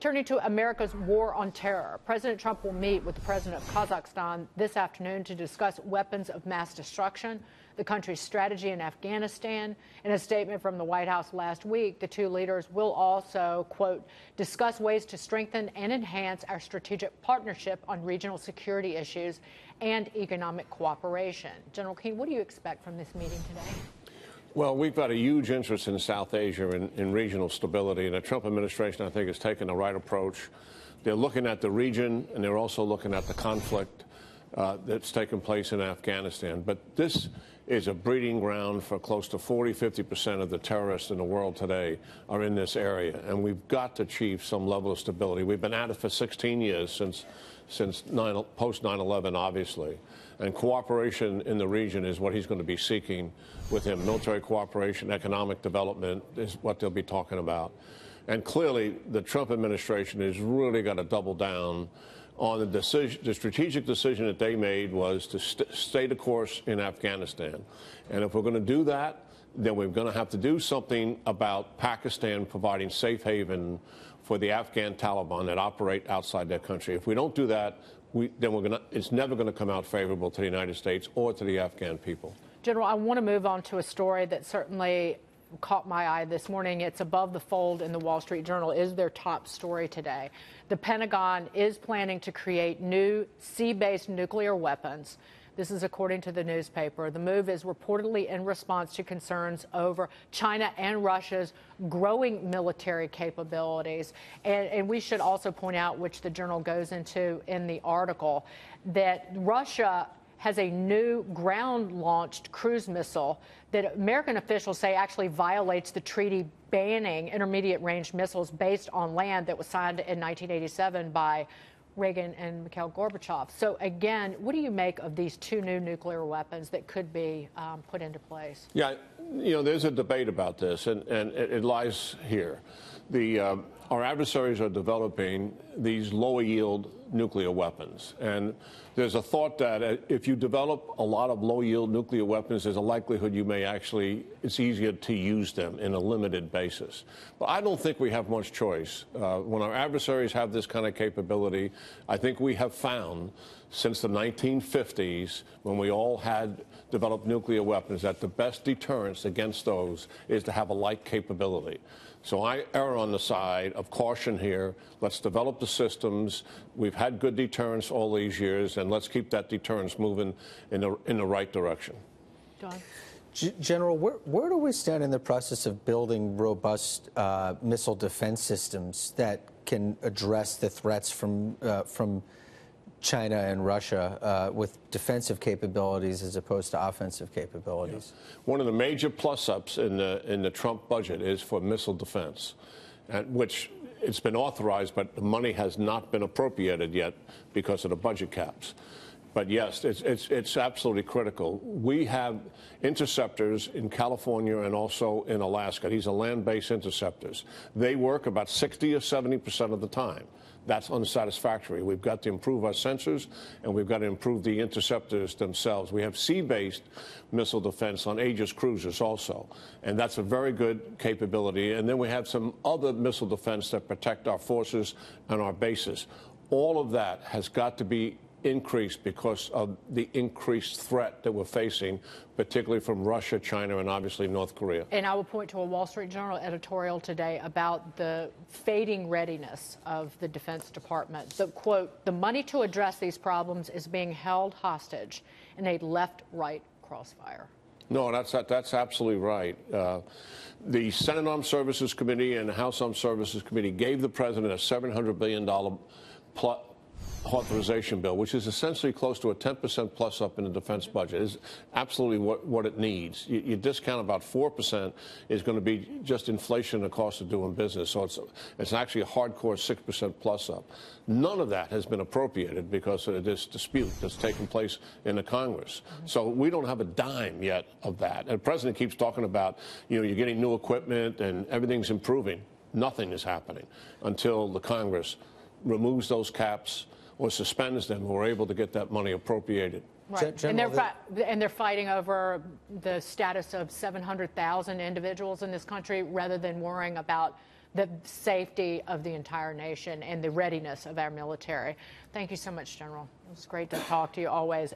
Turning to America's war on terror, President Trump will meet with the president of Kazakhstan this afternoon to discuss weapons of mass destruction, the country's strategy in Afghanistan. In a statement from the White House last week, the two leaders will also, quote, discuss ways to strengthen and enhance our strategic partnership on regional security issues and economic cooperation. General Keane, what do you expect from this meeting today? Well, we've got a huge interest in South Asia and in regional stability, and the Trump administration, I think, has taken the right approach. They're looking at the region, and they're also looking at the conflict that's taken place in Afghanistan. But this is a breeding ground for close to 40–50% of the terrorists in the world today are in this area, and we've got to achieve some level of stability. We've been at it for 16 years since post 9/11, obviously, and cooperation in the region is what he's going to be seeking with him. Military cooperation, economic development is what they'll be talking about. And clearly, the Trump administration has really got to double down on the strategic decision that they made was to stay the course in Afghanistan. And if we're going to do that, then we're going to have to do something about Pakistan providing safe haven for the Afghan Taliban that operate outside their country. If we don't do that, it's never going to come out favorable to the United States or to the Afghan people. General, I want to move on to a story that certainly caught my eye this morning. It's above the fold in the Wall Street Journal, is their top story today. The Pentagon is planning to create new sea-based nuclear weapons. This is according to the newspaper. The move is reportedly in response to concerns over China and Russia's growing military capabilities. And we should also point out, which the Journal goes into in the article, that Russia has a new ground-launched cruise missile that American officials say actually violates the treaty banning intermediate-range missiles based on land that was signed in 1987 by Reagan and Mikhail Gorbachev. So, again, what do you make of these two new nuclear weapons that could be put into place? Yeah, there's a debate about this, and it lies here. Our adversaries are developing these lower-yield nuclear weapons. And there's a thought that if you develop a lot of low-yield nuclear weapons, there's a likelihood it's easier to use them in a limited basis. But I don't think we have much choice. When our adversaries have this kind of capability, I think we have found since the 1950s, when we all had developed nuclear weapons, that the best deterrence against those is to have a like capability. So I err on the side of caution here. Let's develop the systems. We've had good deterrence all these years, and let's keep that deterrence moving in the right direction. Don? General, where do we stand in the process of building robust missile defense systems that can address the threats from China and Russia with defensive capabilities as opposed to offensive capabilities? Yeah. One of the major plus-ups in the Trump budget is for missile defense, which it's been authorized, but the money has not been appropriated yet because of the budget caps. But yes, it's absolutely critical. We have interceptors in California and also in Alaska. These are land-based interceptors. They work about 60 or 70% of the time. That's unsatisfactory. We've got to improve our sensors, and we've got to improve the interceptors themselves. We have sea-based missile defense on Aegis cruisers also, and that's a very good capability. And then we have some other missile defense that protect our forces and our bases. All of that has got to be increased because of the increased threat that we're facing, particularly from Russia, China, and obviously North Korea. And I will point to a Wall Street Journal editorial today about the fading readiness of the Defense Department. The quote, "The money to address these problems is being held hostage in a left-right crossfire." No, that's absolutely right. The Senate Armed Services Committee and the House Armed Services Committee gave the president a $700 billion authorization bill, which is essentially close to a 10% plus up in the defense budget. Is absolutely what it needs. You discount about 4% is going to be just inflation and the cost of doing business. So it's actually a hardcore 6% plus up. None of that has been appropriated because of this dispute that's taken place in the Congress. So we don't have a dime yet of that. And the president keeps talking about, you're getting new equipment and everything's improving. Nothing is happening until the Congress removes those caps or suspends them, we're able to get that money appropriated. Right. And they're fighting over the status of 700,000 individuals in this country rather than worrying about the safety of the entire nation and the readiness of our military. Thank you so much, General. It was great to talk to you always.